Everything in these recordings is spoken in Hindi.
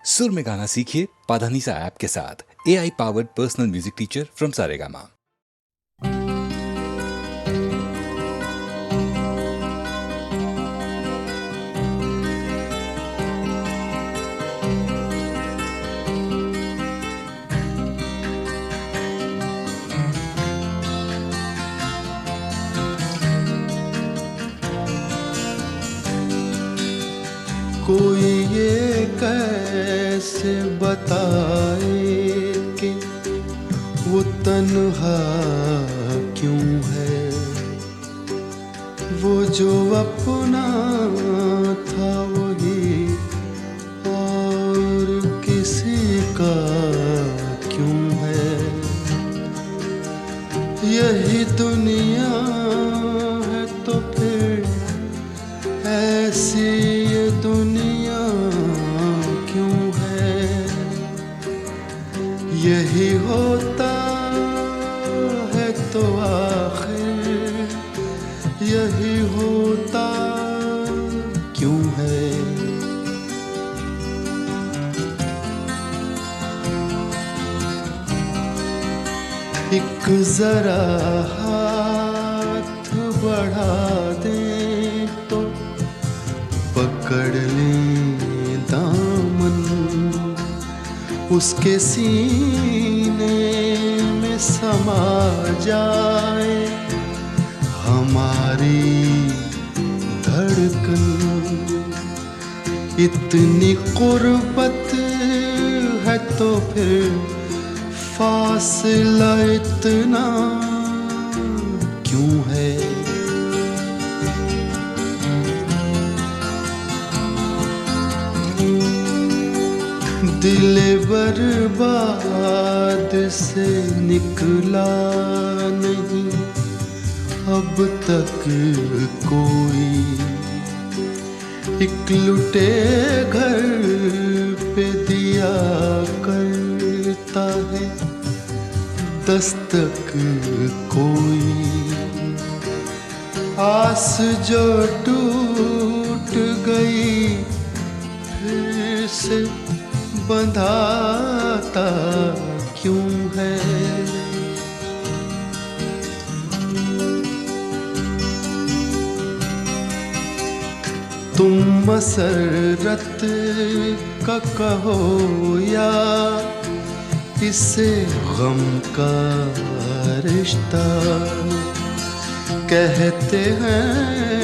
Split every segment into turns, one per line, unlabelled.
सुर में गाना सीखिए पाधानीसा ऐप के साथ। AI powered personal music teacher from Saregama.
कोई ये कैसे बताए कि वो तन्हा क्यों है, वो जो अपना था वही और किसी का क्यों है। यही दुनिया है तो फिर ऐसी ये दुनिया क्यों है। यही होता है तो आखिर यही होता क्यों है। एक जरा हाथ बढ़ा दें तो पकड़ लें दामन, उसके सीने में समा जाए हमारी धड़कन। इतनी कुर्बत है तो फिर फासला इतना क्यों है। दिल बर्बाद से निकला नहीं अब तक कोई। एक लुटे घर पे दिया करता है दस्तक कोई। आस जो टूट गई फिर से बंधाता क्यों है। तुम मसरत का कहो या इसे गम का रिश्ता। कहते हैं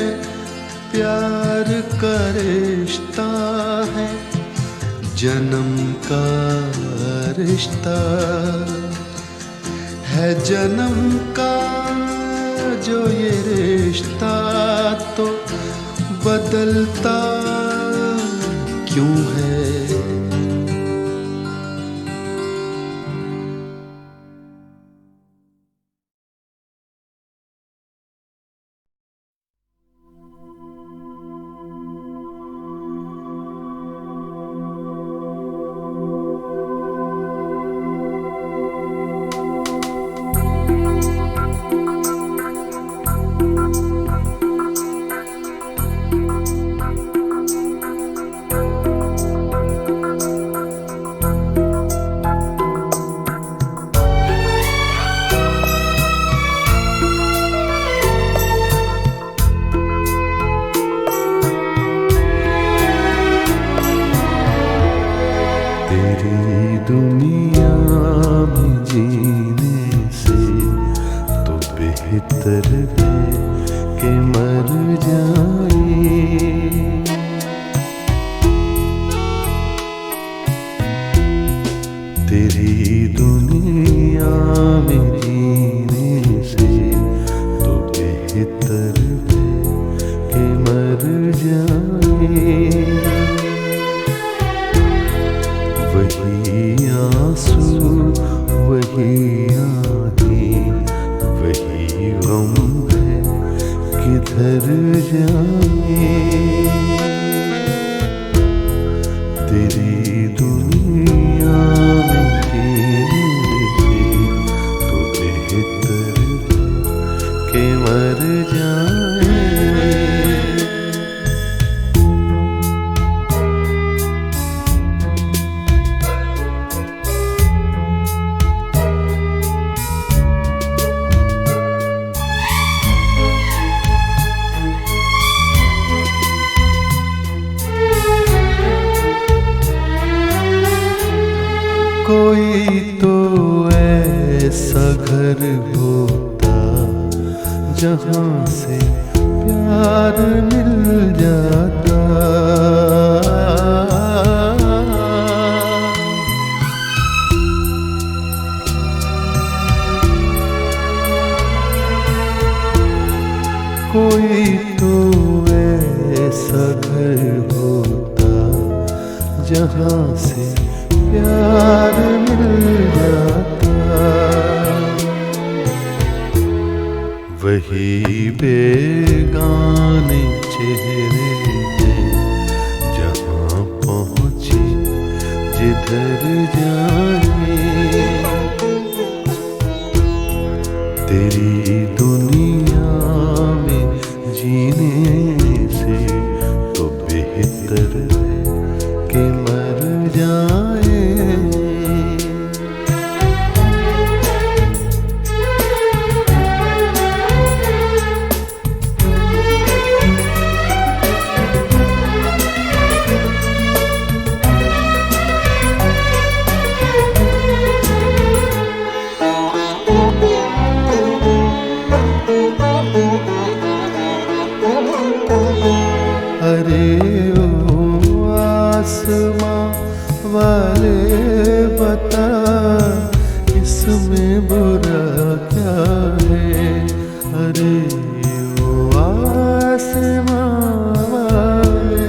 प्यार का रिश्ता है जन्म का रिश्ता है। जन्म का जो ये रिश्ता तो बदलता क्यों है।
दुनिया में जीने से तो बेहतर है कि मर जाए। तेरी दुनिया में जीने से तो बेहतर है कि मर जाए। वही आंसू वही आँखें वही गम है किधर जाए। तेरी दुनिया में जीने से तो बेहतर है कि मर जाए। कोई तो ऐसा घर होता जहाँ से प्यार मिल जाता। कोई तो ऐसा घर होता जहाँ से प्यार मिल जाता। वही बेगाने चेहरे हैं जहाँ पहुँचे जिधर जाए। तेरी दुनिया में जीने से तो बेहतर है कि मर जाए। अरे ओ आसमां वाले बता इसमें बुरा क्या है। अरे ओ आसमां वाले,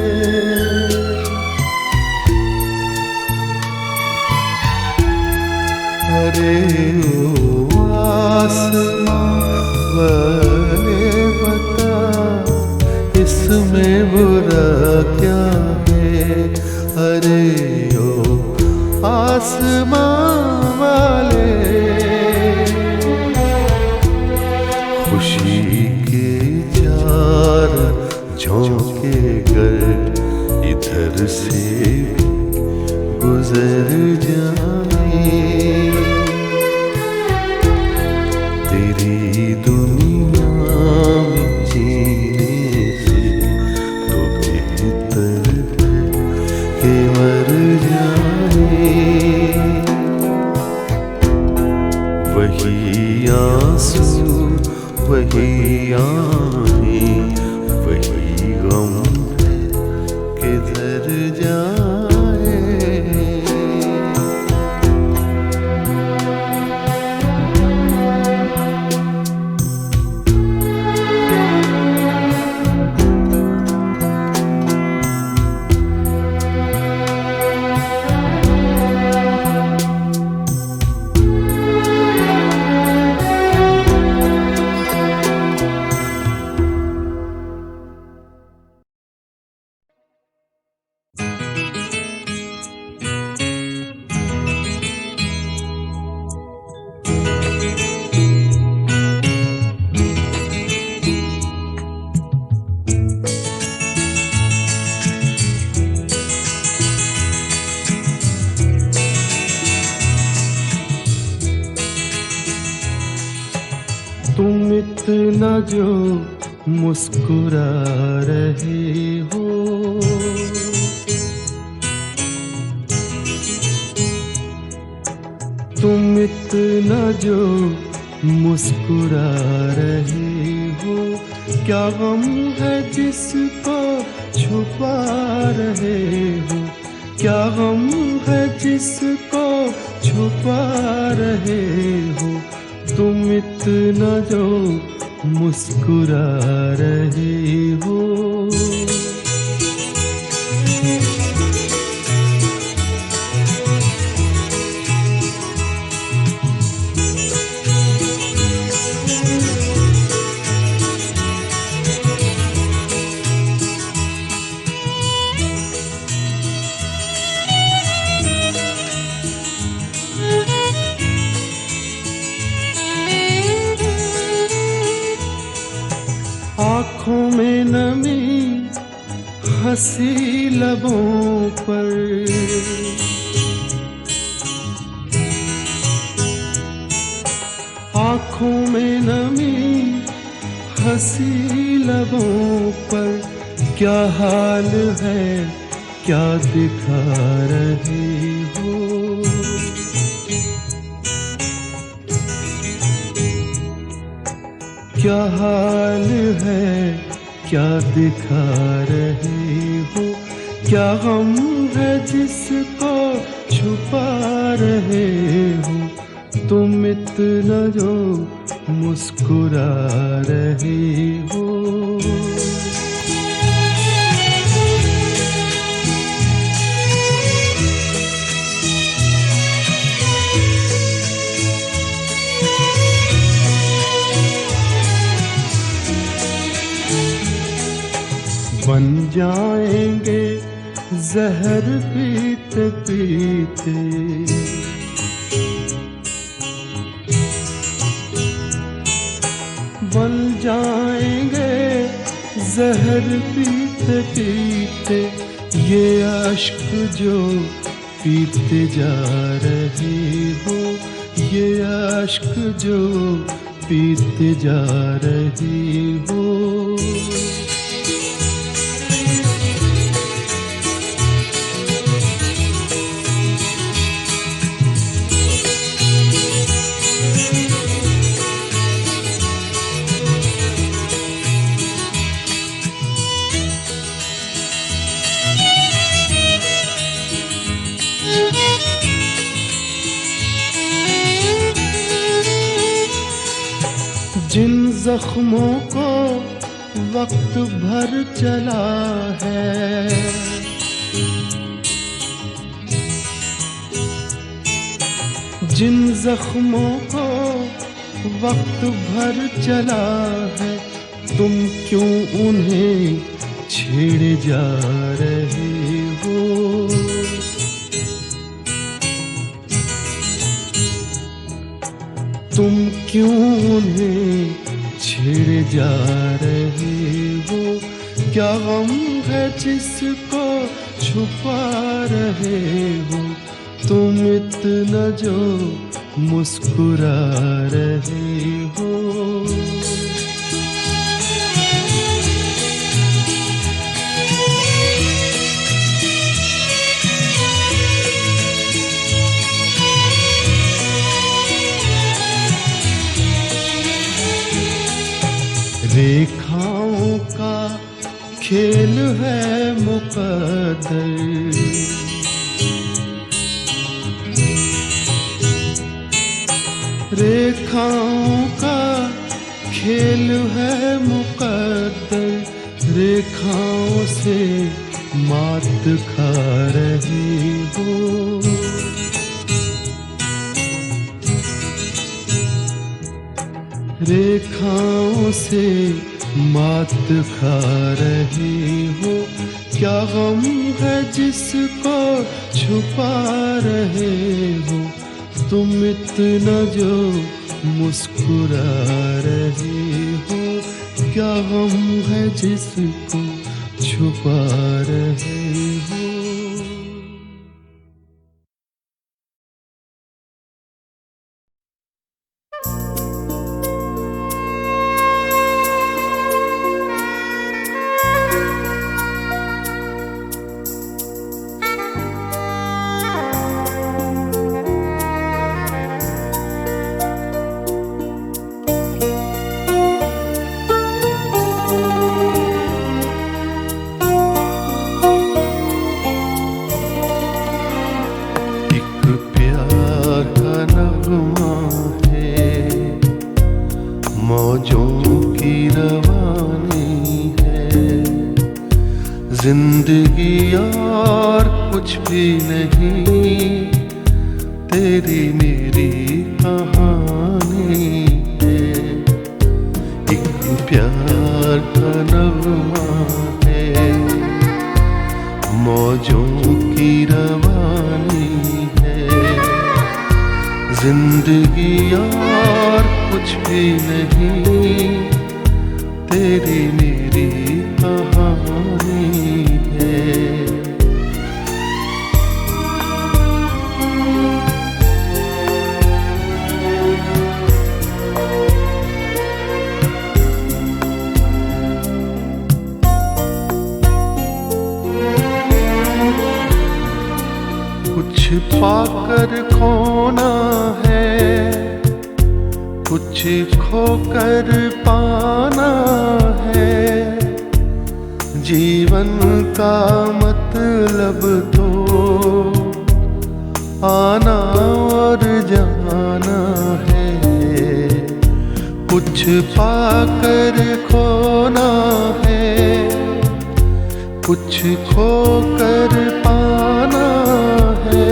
अरे ओ आसमां वाले बता इसमें बुरा क्या है। अरे ओ आसमां वाले, खुशी के चार झोंके गर इधर से गुजर जाए। तेरी दुनिया में जीने से तो बेहतर है कि मर जाए। वही आंसू वही आहें वही गम है किधर जाए। तुम इतना जो मुस्कुरा रहे हो, तुम इतना जो मुस्कुरा रहे हो, क्या गम है जिसको छुपा रहे हो, क्या गम है जिसको छुपा रहे हो। तुम इतना जो मुस्कुरा रहे हो। आँखों में नमी हंसी लबों पर, आँखों में नमी हंसी लबों पर, क्या हाल है क्या दिखा रहे हो। क्या हाल है, क्या दिखा रहे हो, क्या गम है जिसको छुपा रहे हो, तुम इतना जो मुस्कुरा रहे हो। बन जाएंगे जहर पीते पीते, बन जाएंगे जहर पीते पीते, ये अश्क जो पीते जा रहे हो, ये अश्क जो पीते जा रहे हो। जिन जख्मों को वक्त भर चला है, जिन जख्मों को वक्त भर चला है, तुम क्यों उन्हें छेड़े जा रहे हो। तुम क्यों उन्हें छेड़े जा रहे हो, क्या गम है जिसको छुपा रहे हो, तुम इतना जो मुस्कुरा रहे हो। रेखाओं का खेल है मुकद्दर, रेखाओं का खेल है मुकद्दर, रेखाओं से मात खा रही हो। रेखाओं से मात खा रही हो, क्या गम है जिसको छुपा रहे हो, तुम इतना जो मुस्कुरा रहे हो, क्या गम है जिसको छुपा रहे हो।
जिंदगी और कुछ भी नहीं, तेरी मेरी कहानी है। एक प्यार का नगमा है, मौजों की रवानी है। जिंदगी और कुछ भी नहीं, तेरी मेरी कहानी है। कुछ पाकर खोना है, कुछ खोकर पाना है, जीवन का मतलब तो आना और जाना है। कुछ पाकर खोना है, कुछ खोकर पाना है,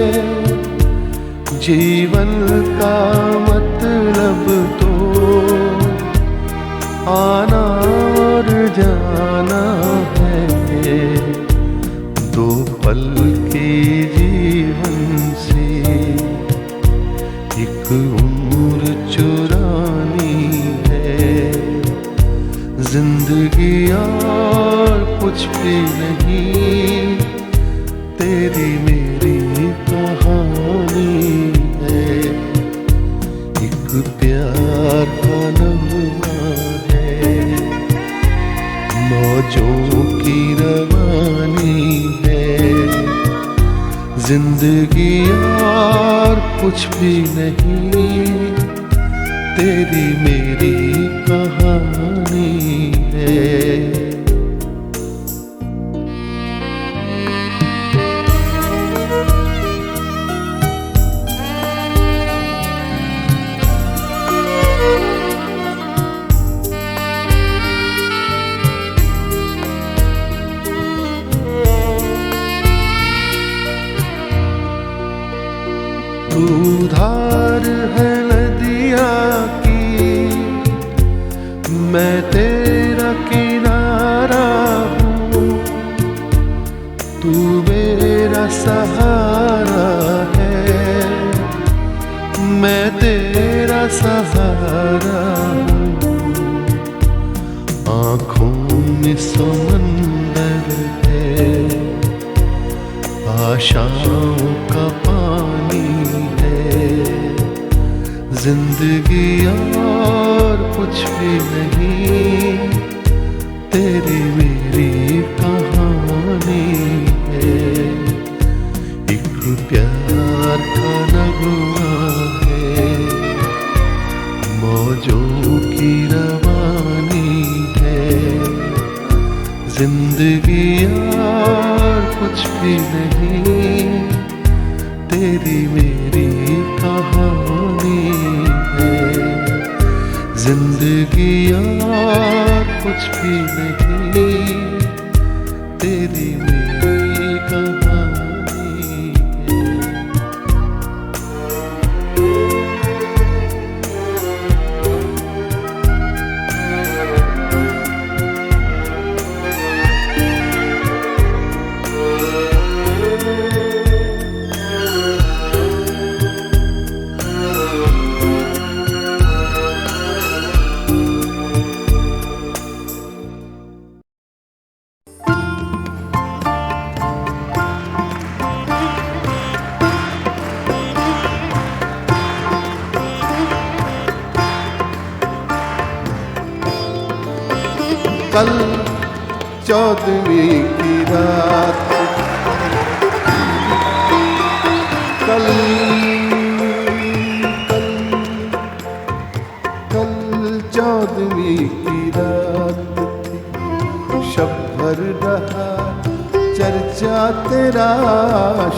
जीवन का मतलब तो आना और जाना है। दो पल के जीवन से एक उम्र चुरानी है, जिंदगी और कुछ भी नहीं, तेरी मेरी कहानी है। एक प्यार का नगमा है, मौजों की रवानी है, जिंदगी और कुछ भी नहीं, तेरी मेरी कहानी है। तू धार है नदिया की, मैं तेरा किनारा हूँ, तू मेरा सहारा है, मैं तेरा सहारा हूँ। आँखों में समंदर है, आशाओं का पानी है, जिंदगी और कुछ भी नहीं, तेरी मेरी कहानी है। एक प्यार का नगमा है, मौजों की रवानी है, जिंदगी और कुछ भी नहीं, तेरी मेरी कहानी है। जिंदगी और कुछ भी नहीं, तेरी मेरी कहानी है। कल 14वीं की रात, कल 14वीं की रात थी, शब भर रहा चर्चा तेरा,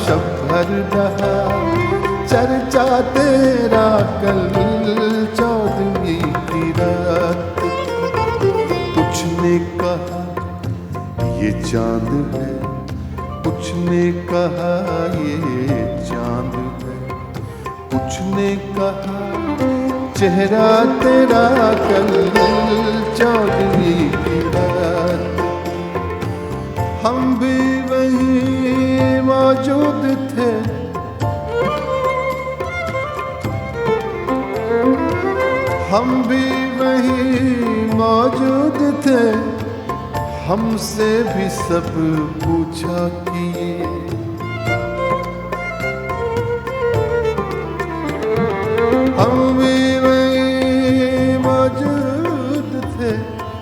शब भर रहा चर्चा तेरा, कल 14वीं की रात। कुछ ने कहा ये चांद है, कुछ ने कहा ये चांद है, कुछ ने कहा चेहरा तेरा, कल 14वीं की रात। हम भी वहीं मौजूद थे, हम भी वहीं मौजूद थे, हमसे भी सब पूछा किए, हम भी वहीं मौजूद थे,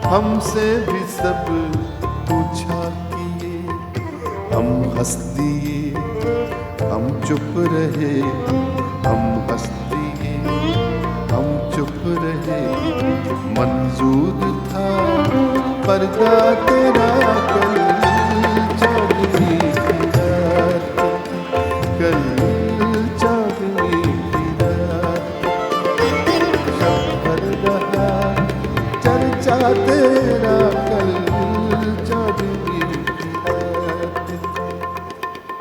हमसे भी सब पूछा किए। हम हंस दिए, हम चुप रहे, हम हंस दिए, हम चुप रहे मंजूर था पर्दा तेरा कल चांदनी की रात कल चांदनी की रात शब भर रहा चर्चा तेरा कल चांदनी की रात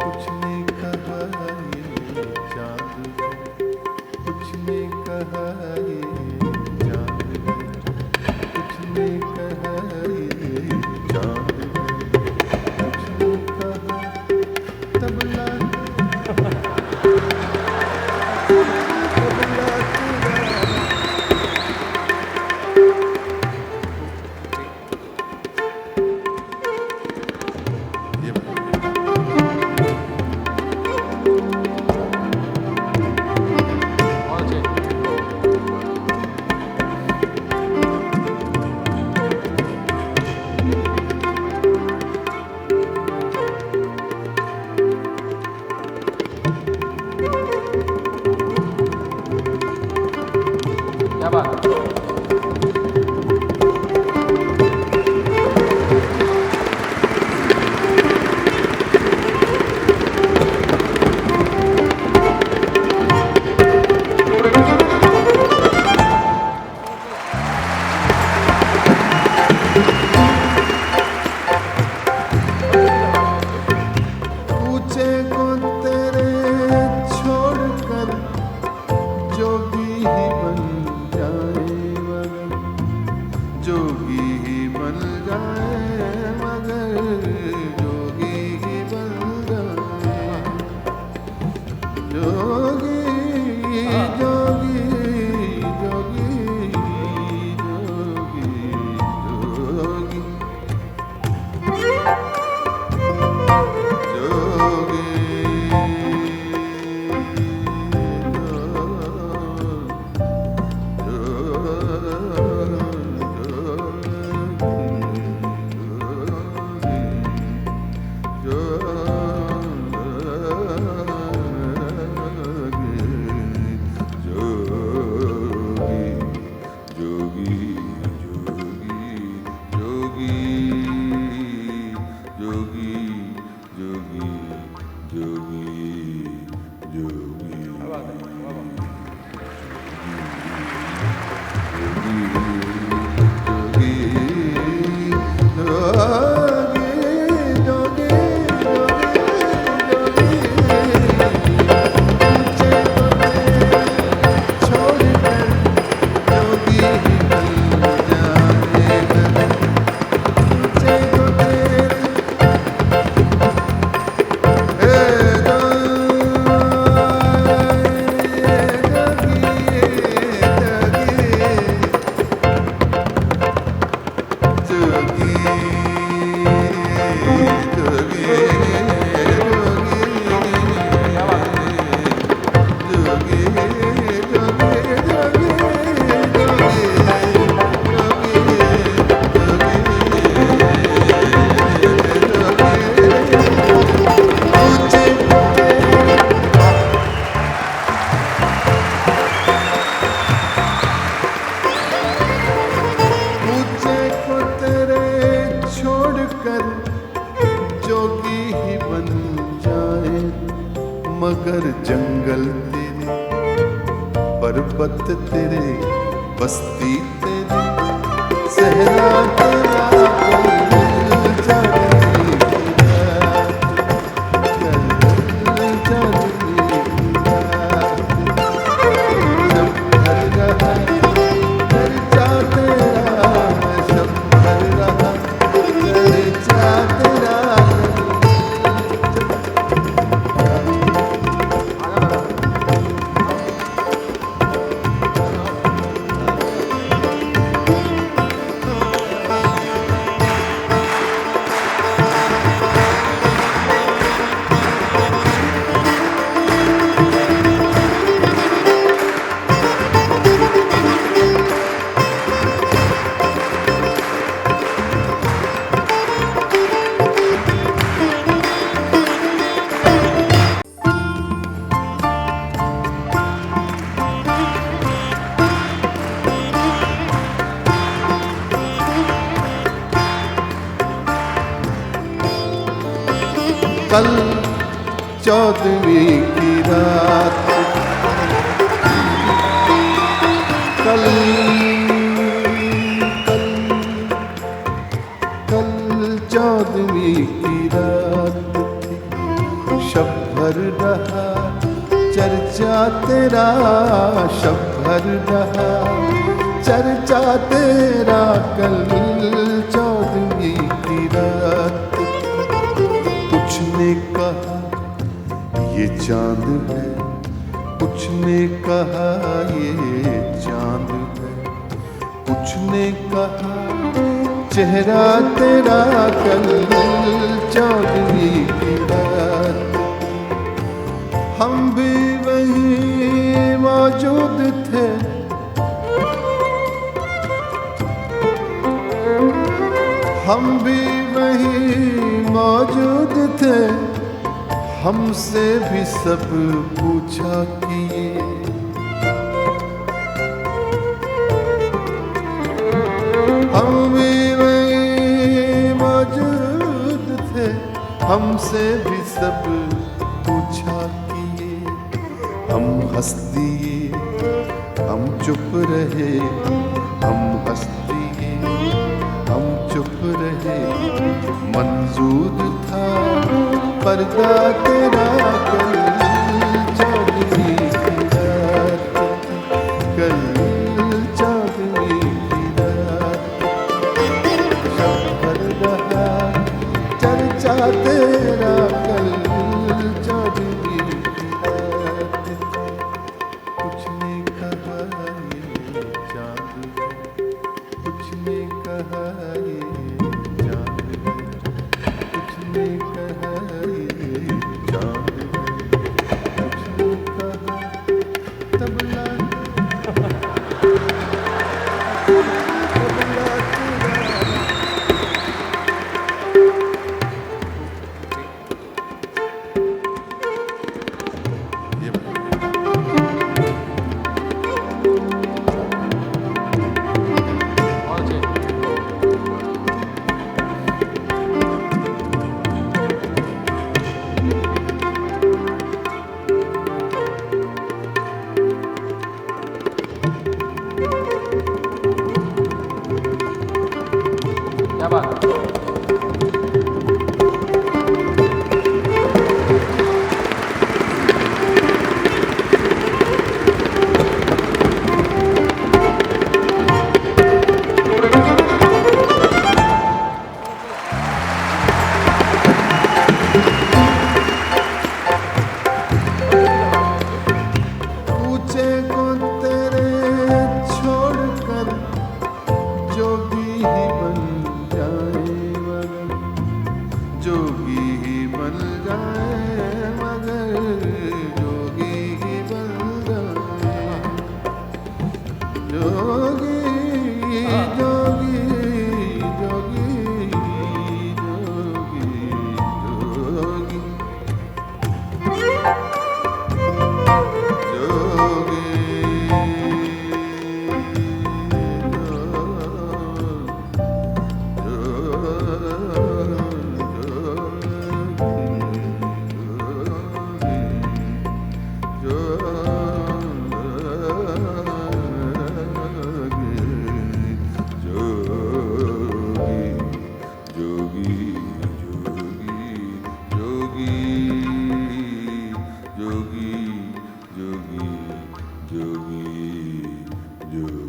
कुछ ने कहा ये चांद है कुछ ने कहा ये चांद है कुछ ने कहा ये चांद है कुछ ने कहा तबला तबला पूछे को तेरे छोड़कर जोगी ही बन जाए मगर जोगी ही बन जाए मगर जोगी ही बन जाए जोगी जोगी जोगी जोगी जोगी जोगी ही बन जाए मगर जंगल तेरे पर्वत तेरे बस्ती तेरे सहरा तेरा कल चांदनी की रात कल चांदनी की रात सब भर रहा चर्चा तेरा सब भर रहा चर्चा तेरा कल 14वीं की रात, कल कल कल 14वीं की रात थी। शब भर रहा चर्चा तेरा, शब भर रहा चर्चा तेरा, कल 14वीं की रात। कुछ ने कहा ये चांद है, कुछ ने कहा ये चांद है, कुछ ने कहा चेहरा तेरा, कल 14वीं की रात। हम भी वहीं मौजूद थे, हम भी वहीं मौजूद थे, हमसे भी सब पूछा किए। हम भी वहीं मौजूद थे, हमसे भी सब पूछा किए। हम हंस दिए, हम चुप रहे, हम हंस दिए, हम चुप रहे। मंजूर था पर्दा तेरा, कल 14वीं की रात, कल 14वीं की रात। शब भर रहा चर्चा तेरा, कल 14वीं की रात। कुछ ने कहा ये चांद है, कुछ ने कहा ये चांद है, कुछ ने कहा ये चांद है, कुछ ने कहा तबला तबला तेरा। ये
क्या बात है?
पूछे को तेरे छोड़कर जोगी ही बन जाए, मगर जोगी ही बन जाए, मगर जोगी ही बन जाए। जोगी जोगी जोगी जोगी जोगी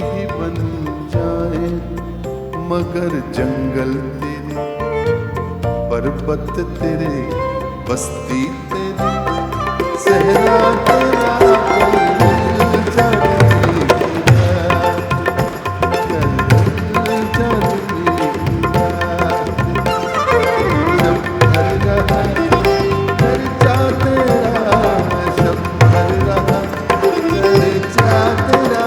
भी बन जाए मगर जंगल तेरे, पर्वत तेरे, बस्ती तेरी, सहरा तेरा कल जाने लगा, कल जाने लगा। सब भर रहा खर्चा तेरा, सब भर रहा खर्चा तेरा।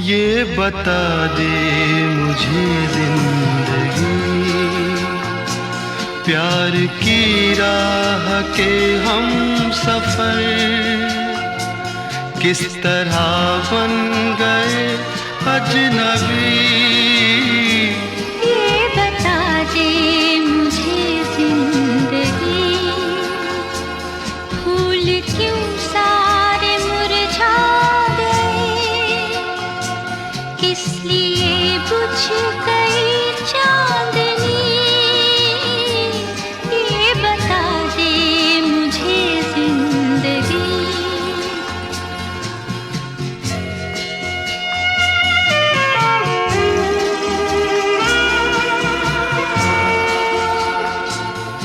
ये बता दे मुझे जिंदगी, प्यार की राह के हम सफर किस तरह बन गए अजनबी।
ये बता दे मुझे जिंदगी, फूल क्यों सारे मुरझा गए, किस लिए बुझ गई चांदनी। ये बता दे मुझे जिंदगी।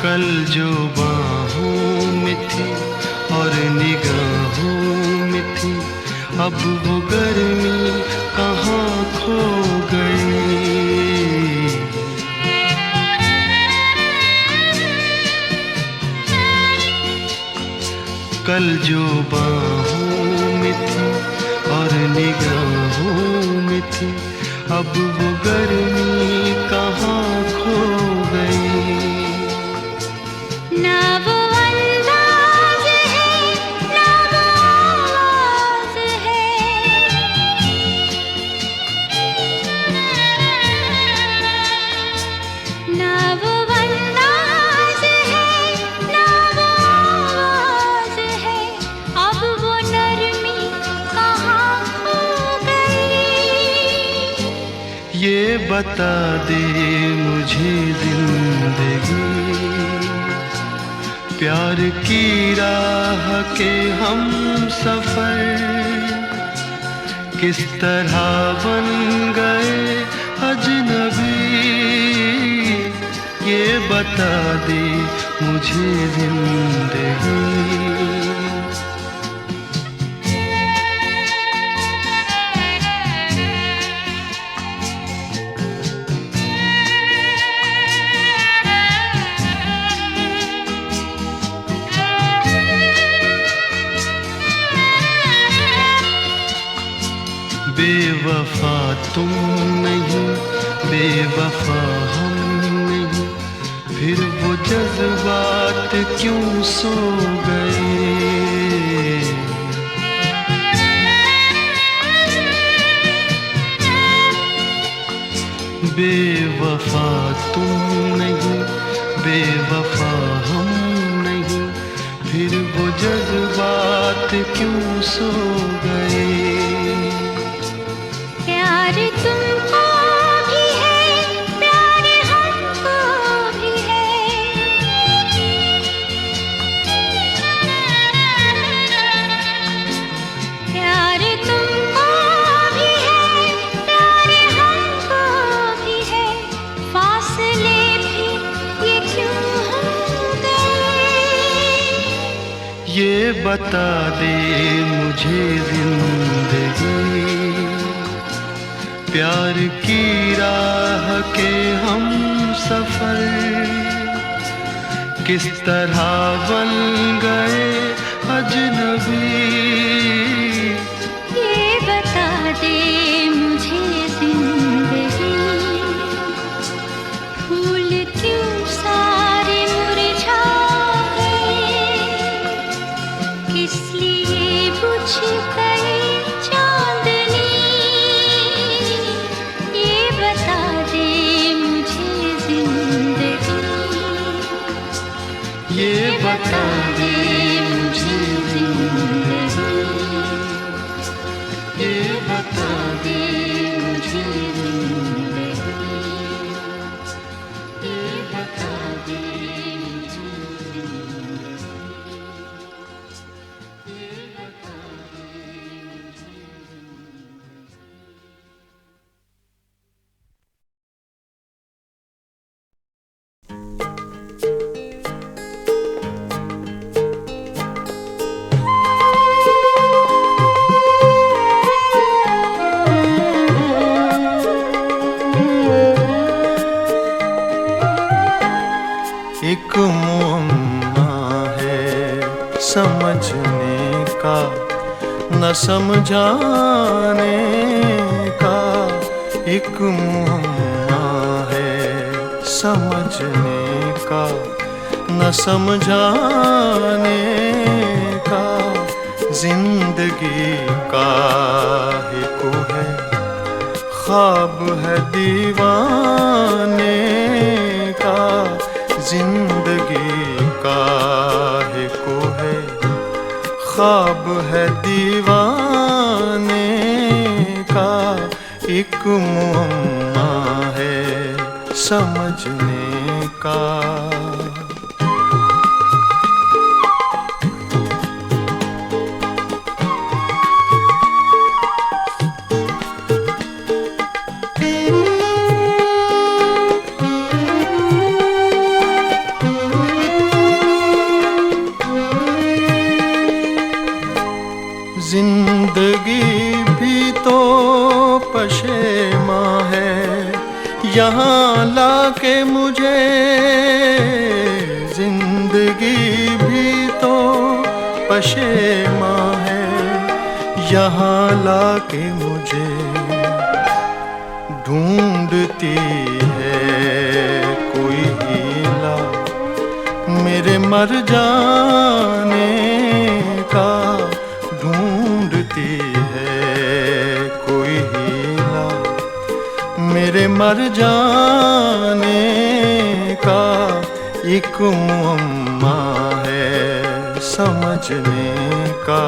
कल जो बाहों में थी और निगाहों में थी, अब वो गर्मी कहाँ खो गई। कल जो बाहों में थी और निगाहों में थी, अब वो गर्मी कहाँ खो गई।
ना वो अंदाज है, ना वो आवाज है, ना वो अंदाज है, ना वो आवाज है, अब वो नरमी कहाँ खो गई।
ये बता दे मुझे जिंदगी, प्यार की राह के हम सफर किस तरह बन गए अजनबी। ये बता दे मुझे जिंदगी। बेवफा तुम नहीं, बेवफा हम नहीं, फिर वो जज्बात क्यों सो गए। बेवफा तुम नहीं, बेवफा हम नहीं, फिर वो जज्बात क्यों सो गए।
प्यार तुमको भी है, प्यार हमको भी है, प्यार तुमको भी है, प्यार हमको भी है, फासले भी ये क्यों हो गए।
ये बता दे मुझे जिंदगी, प्यार की राह के हम सफर किस तरह बन गए अजनबी।
ये बता दे मुझे जिंदगी, फूल क्यों सारे मुरझा गए, किस लिए बुझ गए चांदनी। ये बता दे मुझे जिंदगी,
ये बता दे मुझे जिंदगी, ये बता दे मुझे जिंदगी, ये बता दे मुझे
एक मुअम्मा है समझने का न समझाने का। एक मुअम्मा है समझने का न समझाने का। जिंदगी का एक है ख्वाब है दीवाने का। जिंदगी का एक है ख्वाब है दीवाने का। एक मुअम्मा है समझने का। जिंदगी भी तो पशेमा है यहाँ लाके मुझे। जिंदगी भी तो पशेमा है यहाँ लाके मुझे। ढूंढती है कोई हीला मेरे मर जाने का। ढूंढती है कोई हीला मेरे मर जाने का। एक मुअम्मा है समझने का।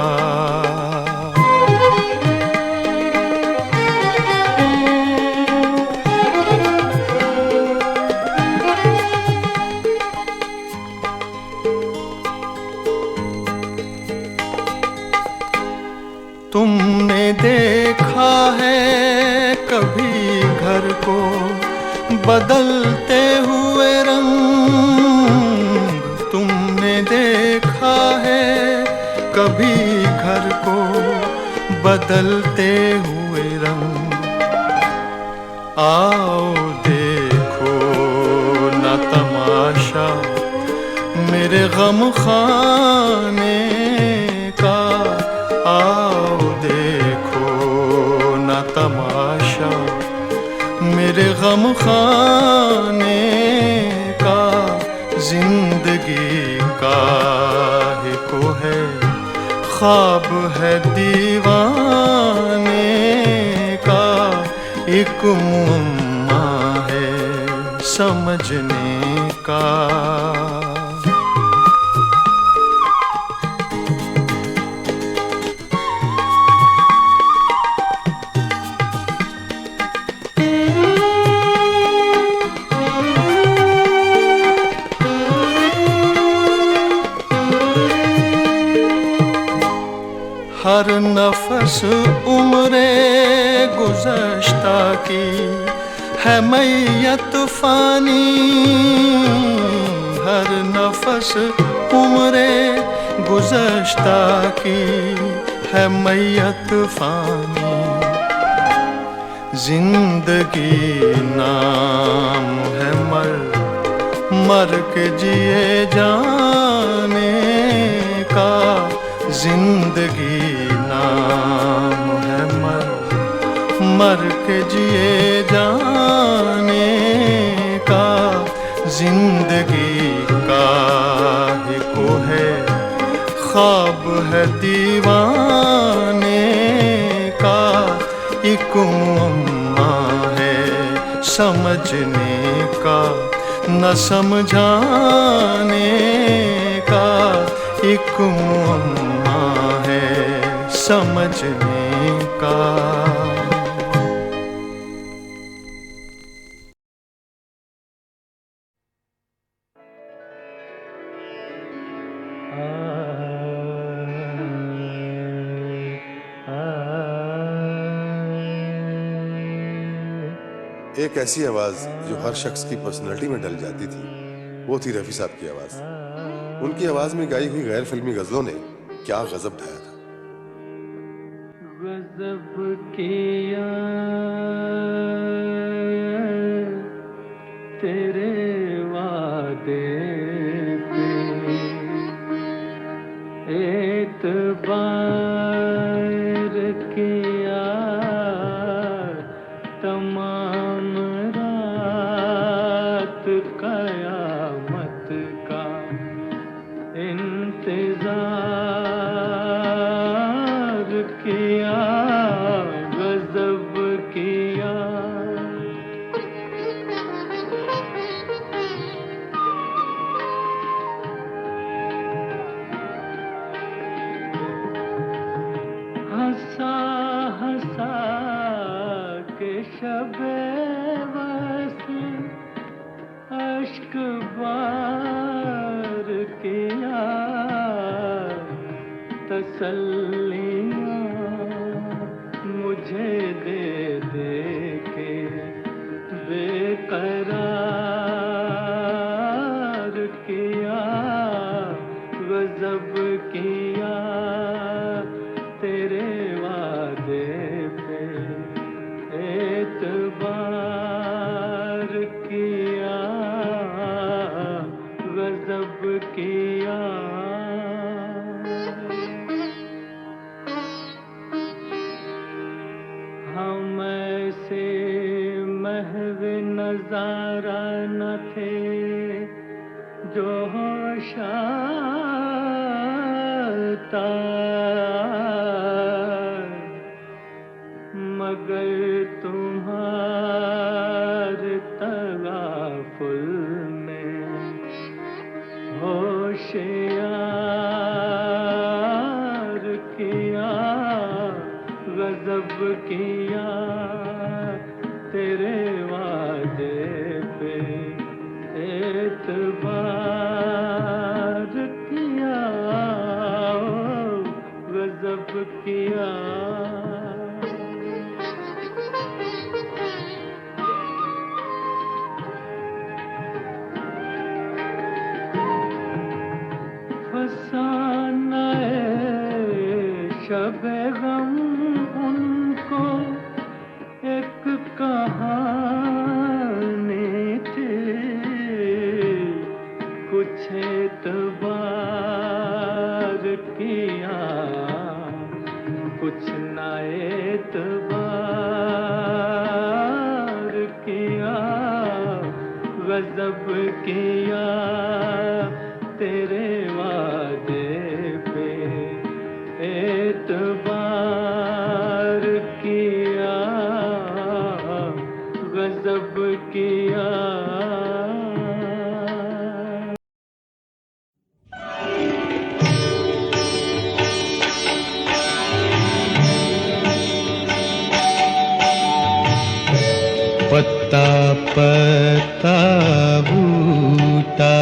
तुमने देखा है कभी घर को बदलते हुए रंग। तुमने देखा है कभी घर को बदलते हुए रंग। आओ देखो न तमाशा मेरे गम खाने का। आओ देखो न तमाशा मेरे गम खाने का। जिंदगी का एक है ख्वाब है दीवाने का। एक मुअम्मा है समझने का। हर नफस उम्रे गुज़श्ता की है मैयत फ़ानी। हर नफस उम्रे गुज़श्ता की है मैयत फ़ानी। जिंदगी नाम है मर मर के जिए जाने का। जिंदगी नाम है मर मर के जिए जाने का। जिंदगी का को है ख्वाब है दीवाने का। एक मुअम्मा है समझने का न समझाने का। एक मुअम्मा है समझने का।
एक ऐसी आवाज जो हर शख्स की पर्सनैलिटी में डल जाती थी, वो थी रफी साहब की आवाज। उनकी आवाज में गाई हुई गैर फिल्मी गजलों ने क्या गजब ढाया था।
गजब किया तेरे वादे पे एतबार किया तमाम रात कयामत का इंतजार किया। गजब किया हंसा हंसा के शबे वसी अश्क बार किया। तसल्लियाँ मुझे दे दे के बेकरार किया। गजब किया तेरे वादे पे एतबार किया। गजब किया हम ऐसे महव नजारा न थे जो होशाता मगर तुम्हारे तगाफुल में होशियार किया। गजब किया तेरे वादे पे एतबार किया। गजब किया फसाना शबे गम उनको एक कहानी थी। कुछ एतबार किया कुछ ना एतबार किया। गजब किया तेरे वादे पे एतबार किया। गजब किया पत्ता पत्ता बूटा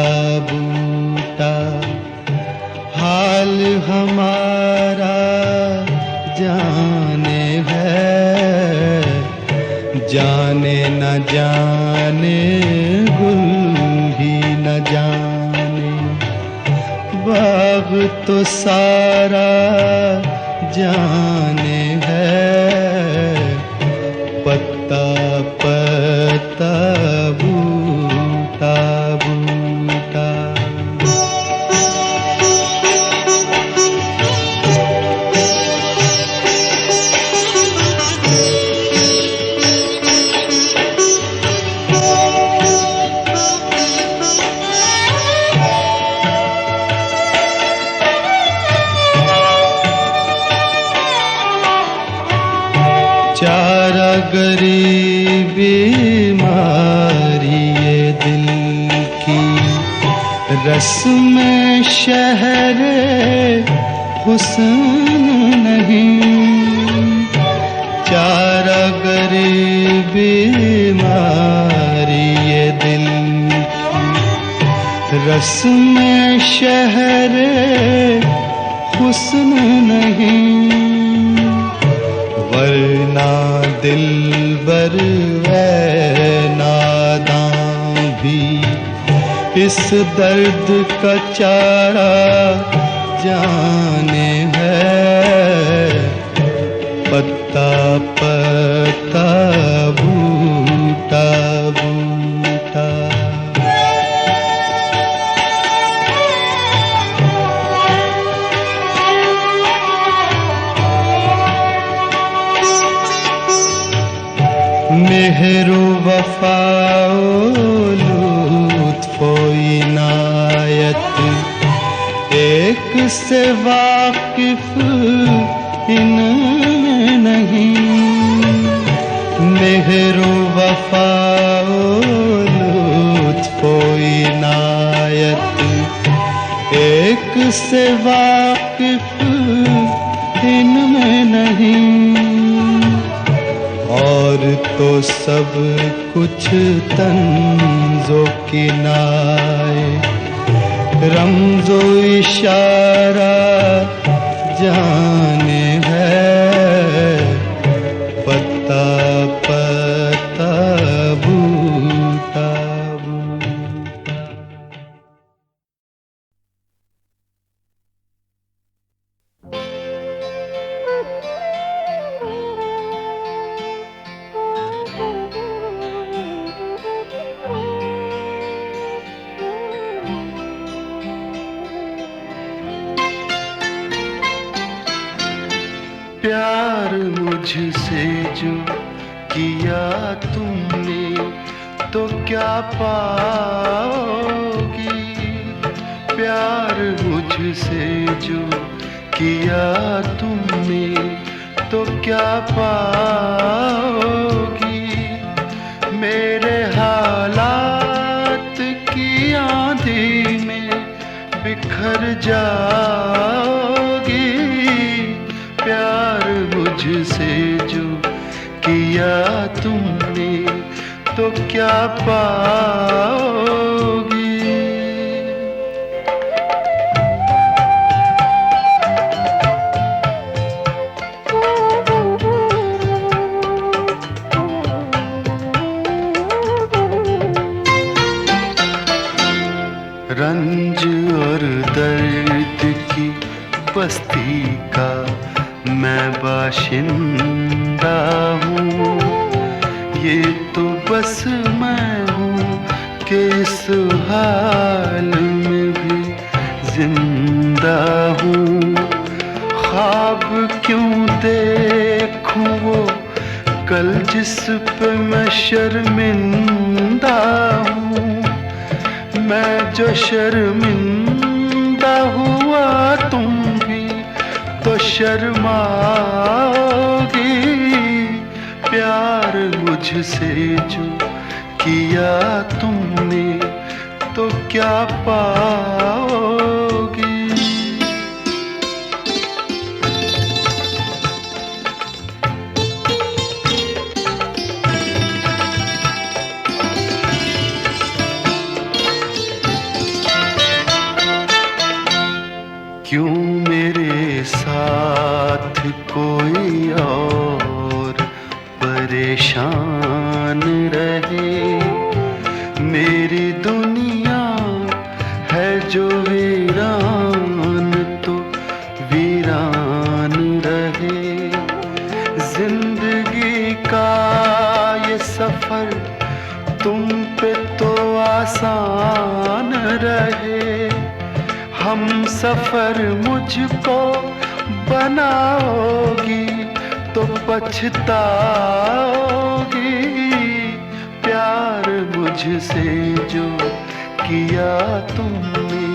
बूटा हाल हमारा जाने है। जाने न जाने गुल ही न जाने बाग तो सारा जाने है। पत्ता पत्ता बूटा बूटा। चारा गरीब बीमारी ये दिल की, रस्म शहर हुस्न नहीं। चारा गरीब बीमारी ये दिल की, रस्म शहर हुस्न नहीं। वरना दिलबर है नादां भी इस दर्द का चारा जाने है। पत्ता पत्ता बूटा बूटा। मेहरो वफाओ लुत्फो इनायत, एक से वाकिफ इनमें नहीं। मेहरो वफाओ लुत्फो इनायत, एक से वाकिफ इनमें नहीं। और तो सब कुछ तंज़ो किनाए, रमज़ो इशारा जाने है। पत्ता पत्ता बूटा बूटा।
प्यार मुझसे जो किया तुमने तो क्या पाओगी। प्यार मुझसे जो किया तुमने तो क्या पाओगी। मेरे हालात की आंधी में बिखर जाओगी। प्यार मुझसे जो किया तुमने तो क्या पाओगी। रंज और दर्द की बस्ती का मैं बाशिंदा हूँ। ये तो बस मैं हूँ कि इस हाल में भी जिंदा हूँ। ख्वाब क्यों देखूँ वो कल जिस पे मैं शर्मिंदा हूँ। मैं जो शर्मिंदा हुआ तुम भी तो शर्माओगी। प्यार मुझसे जो किया तुमने तो क्या पाओगी। क्यों मेरे साथ कोई और परेशान रहे। मेरी दुनिया है जो तो आसान रहे, हम सफर मुझको बनाओगी तो पछताओगी, प्यार मुझसे जो किया तुमने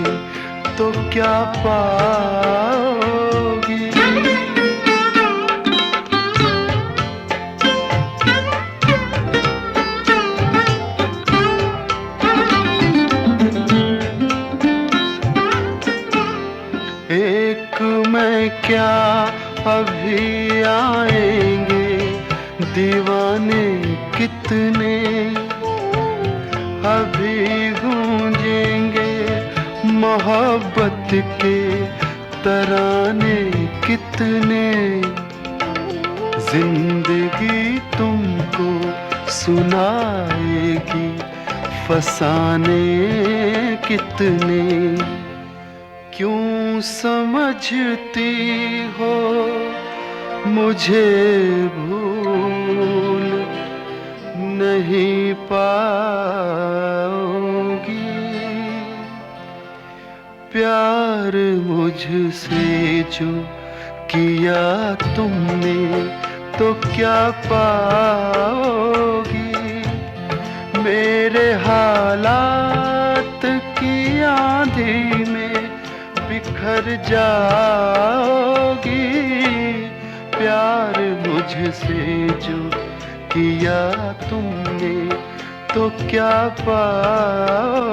तो क्या पाओगी। एक मैं क्या अभी आएंगे दीवाने कितने, अभी गूंजेंगे मोहब्बत के तराने कितने, जिंदगी तुमको सुनाएगी फसाने कितने। क्यों समझती हो मुझे भूल नहीं पाओगी, प्यार मुझसे जो किया तुमने तो क्या पाओगी। मेरे हालात की आंधी में बिखर जाओगी, प्यार मुझसे जो किया तुमने तो क्या पाओगी।